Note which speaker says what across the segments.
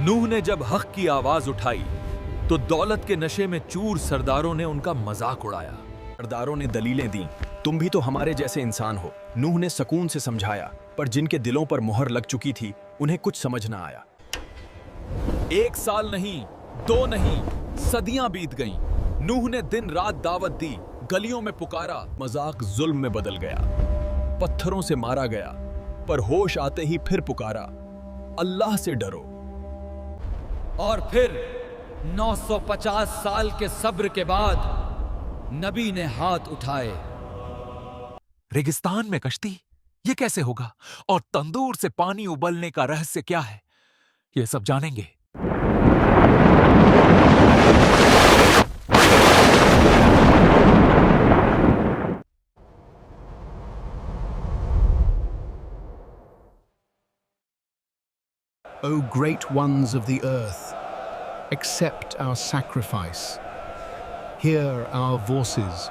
Speaker 1: नूह ने जब हक की आवाज उठाई तो दौलत के नशे में चूर सरदारों ने उनका मजाक उड़ाया।
Speaker 2: सरदारों ने दलीलें दी, तुम भी तो हमारे जैसे इंसान हो। नूह ने सुकून से समझाया, पर जिनके दिलों पर मुहर लग चुकी थी उन्हें कुछ समझ ना आया।
Speaker 1: 1 साल नहीं, 2 नहीं, सदियां बीत गईं। नूह ने दिन रात दावत दी, गलियों में पुकारा।
Speaker 2: मजाक जुल्म में बदल गया, पत्थरों से मारा गया, पर होश आते ही फिर पुकारा, अल्लाह से डरो।
Speaker 3: और फिर 950 साल के सब्र के बाद नबी ने हाथ उठाए।
Speaker 4: रेगिस्तान में कश्ती, ये कैसे होगा? और तंदूर से पानी उबलने का रहस्य क्या है? ये सब जानेंगे।
Speaker 5: O great ones of the earth, accept our sacrifice. Hear our voices.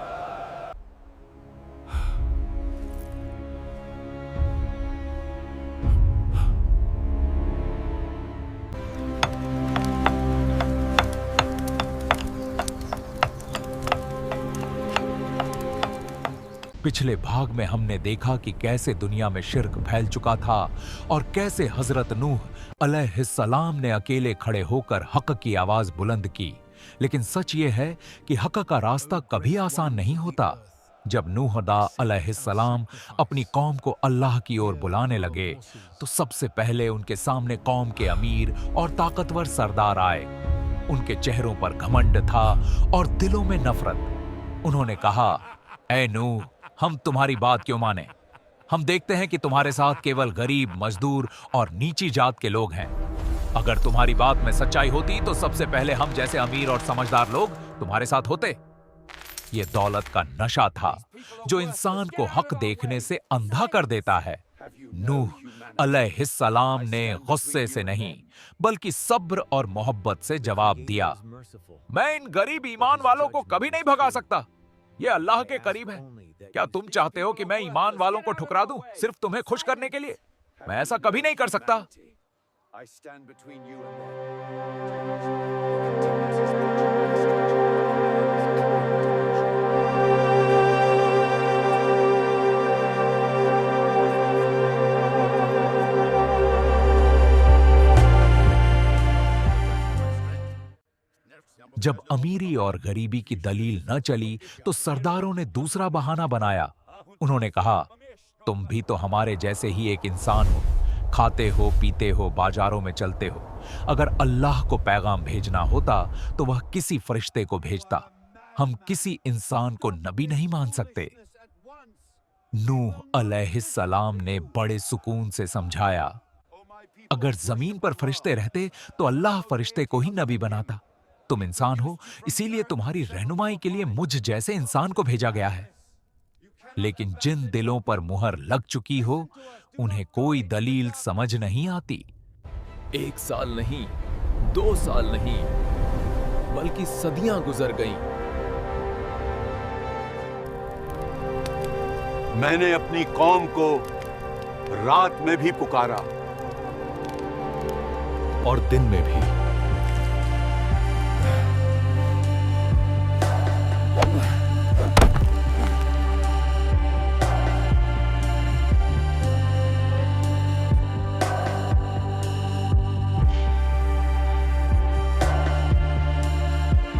Speaker 4: पिछले भाग में हमने देखा कि कैसे दुनिया में शिर्क फैल चुका था और कैसे हजरत नूह अलैहिस्सलाम ने अकेले खड़े होकर हक की आवाज बुलंद की। लेकिन सच ये है कि हक का रास्ता कभी आसान नहीं होता। जब नूह अलैहिस्सलाम अपनी कौम को अल्लाह की ओर बुलाने लगे तो सबसे पहले उनके सामने कौम के अमीर और ताकतवर सरदार आए। उनके चेहरों पर घमंड था और दिलों में नफरत। उन्होंने कहा, ऐ नूह, हम तुम्हारी बात क्यों माने? हम देखते हैं कि तुम्हारे साथ केवल गरीब, मजदूर और नीची जात के लोग हैं। अगर तुम्हारी बात में सच्चाई होती तो सबसे पहले हम जैसे अमीर और समझदार लोग तुम्हारे साथ होते। ये दौलत का नशा था जो इंसान को हक देखने से अंधा कर देता है। नूह अलैहिस्सलाम ने गुस्से से नहीं बल्कि सब्र और मोहब्बत से जवाब दिया, मैं इन गरीब ईमान वालों को कभी नहीं भगा सकता। ये अल्लाह के करीब है। क्या तुम चाहते हो कि मैं ईमान वालों को ठुकरा दूं सिर्फ तुम्हें खुश करने के लिए? मैं ऐसा कभी नहीं कर सकता। जब अमीरी और गरीबी की दलील न चली तो सरदारों ने दूसरा बहाना बनाया। उन्होंने कहा, तुम भी तो हमारे जैसे ही एक इंसान हो, खाते हो, पीते हो, बाजारों में चलते हो। अगर अल्लाह को पैगाम भेजना होता तो वह किसी फरिश्ते को भेजता। हम किसी इंसान को नबी नहीं मान सकते। नूह अलैहिस्सलाम ने बड़े सुकून से समझाया, अगर जमीन पर फरिश्ते रहते तो अल्लाह फरिश्ते को ही नबी बनाता। तुम इंसान हो, इसीलिए तुम्हारी रहनुमाई के लिए मुझ जैसे इंसान को भेजा गया है। लेकिन जिन दिलों पर मुहर लग चुकी हो उन्हें कोई दलील समझ नहीं आती।
Speaker 1: 1 साल नहीं, 2 साल नहीं, बल्कि सदियां गुजर गईं।
Speaker 6: मैंने अपनी कौम को रात में भी पुकारा
Speaker 1: और दिन में भी।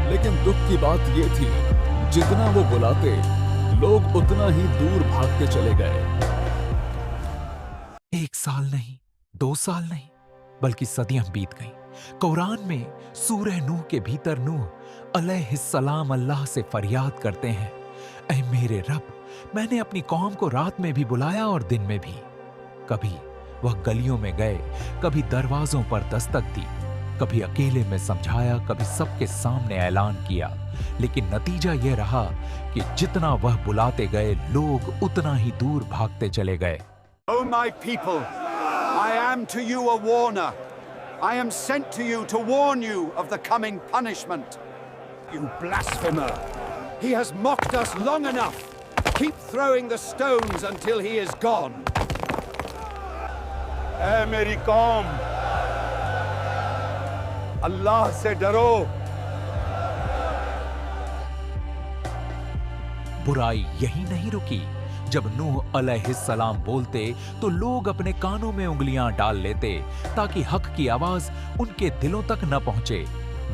Speaker 1: लेकिन दुख की बात यह थी, जितना वो बुलाते लोग उतना ही दूर भागते चले गए।
Speaker 4: 1 साल नहीं, 2 साल नहीं, बल्कि सदियां बीत गईं। कुरान में सूरह नूह के भीतर नूह अलैहिस्सलाम अल्लाह से फरियाद करते हैं, ऐ मेरे रब, मैंने अपनी कौम को रात में भी बुलाया और दिन में भी। कभी वह गलियों में गए, कभी दरवाजों पर दस्तक दी, कभी अकेले में समझाया, कभी सबके सामने ऐलान किया। लेकिन नतीजा यह रहा कि जितना वह बुलाते गए लोग उतना ही दूर भागते चले गए।
Speaker 6: O my people, I am to you a warner. I am sent to you to warn you of the coming punishment. You blasphemer! He has mocked us long enough. Keep throwing the stones until he is gone.
Speaker 7: ऐ मेरी कौम,
Speaker 6: अल्लाह से डरो।
Speaker 4: बुराई यही नहीं रुकी। जब नूह अलैहिस्सलाम बोलते तो लोग अपने कानों में उंगलियां डाल लेते ताकि हक की आवाज उनके दिलों तक न पहुंचे।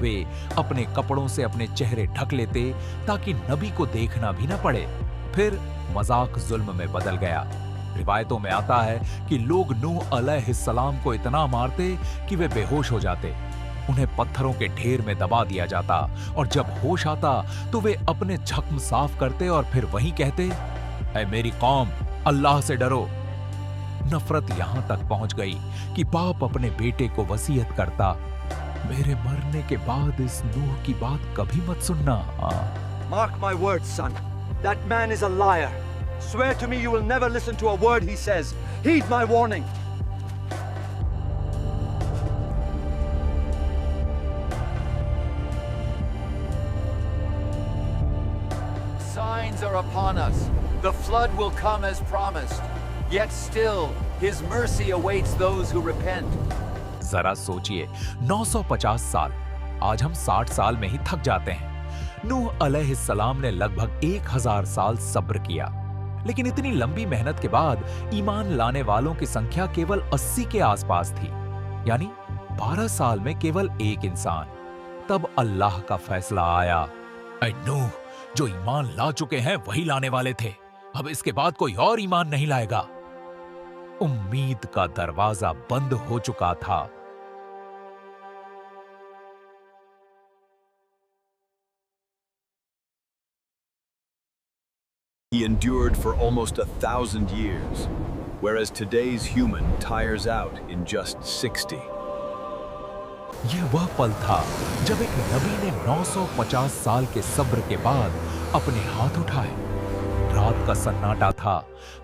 Speaker 4: वे अपने कपड़ों से अपने चेहरे ढक लेते ताकि नबी को देखना भी न पड़े। फिर मजाक जुल्म में बदल गया। रिवायतों में आता है कि लोग नूह अलैहिस्सलाम को इतना मारते कि वे बेहोश हो जाते। उन्हें पत्थरों के ढेर में दबा दिया जाता और जब होश आता तो वे अपने जख्म साफ करते और फिर वहीं कहते, ऐ मेरी कौम, अल्लाह से डरो। नफरत यहां तक पहुंच गई कि बाप अपने बेटे को वसीयत करता, मेरे मरने के बाद इस नूह की बात कभी मत सुनना।
Speaker 7: Mark my words, son. That man is a liar. Swear to me you will never listen to a word he says. Heed my warning.
Speaker 3: Signs are upon us. The flood will come as promised. Yet still, His mercy awaits those who repent.
Speaker 4: जरा सोचिए, 950 साल, आज हम 60 साल में ही थक जाते हैं। नूह अलैहिस्सलाम ने लगभग 1000 साल सब्र किया, लेकिन इतनी लंबी मेहनत के बाद ईमान लाने वालों की संख्या केवल 80 के आसपास थी, यानी 12 साल में केवल एक इंसान। तब अल्लाह का फैसला आया, ऐ नूह, जो ईमान ला चुके हैं वही लाने वाले थे, अब इसके बाद कोई और ईमान नहीं लाएगा। उम्मीद का दरवाजा बंद हो चुका था।
Speaker 2: He endured for almost 1,000 years, whereas today's human tires out in just 60.
Speaker 4: यह वह पल था जब एक नबी ने 950 साल के सब्र के बाद अपने हाथ उठाए। रात का सन्नाटा था,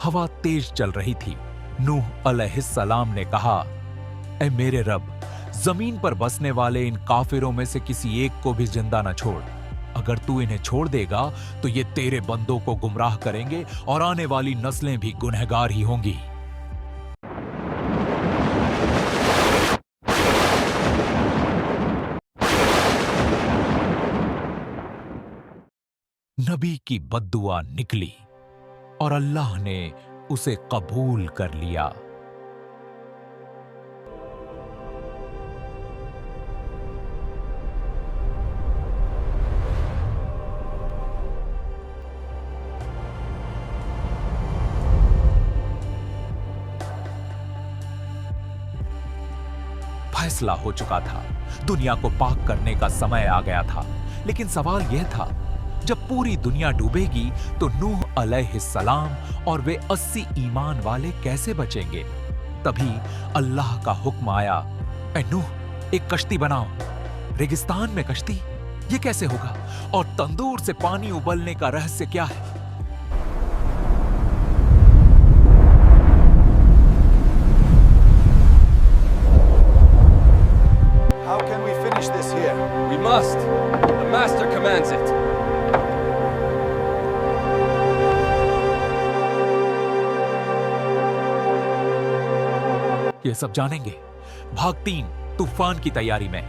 Speaker 4: हवा तेज चल रही थी। नूह अलैहिस्सलाम ने कहा, ऐ मेरे रब, जमीन पर बसने वाले इन काफिरों में से किसी एक को भी जिंदा न छोड़। अगर तू इन्हें छोड़ देगा तो ये तेरे बंदों को गुमराह करेंगे और आने वाली नस्लें भी गुनहगार ही होंगी। नबी की बद्दुआ निकली और अल्लाह ने उसे कबूल कर लिया। फैसला हो चुका था, दुनिया को पाक करने का समय आ गया था। लेकिन सवाल यह था, जब पूरी दुनिया डूबेगी तो नूह अलैहिस्सलाम और वे 80 ईमान वाले कैसे बचेंगे? तभी अल्लाह का हुक्म आया, ऐ नूह, एक कश्ती बनाओ। रेगिस्तान में कश्ती, ये कैसे होगा? और तंदूर से पानी उबलने का रहस्य क्या है?
Speaker 6: How can we finish this here?
Speaker 7: We must. The master commands it.
Speaker 4: ये सब जानेंगे। भाग 3, तूफान की तैयारी में।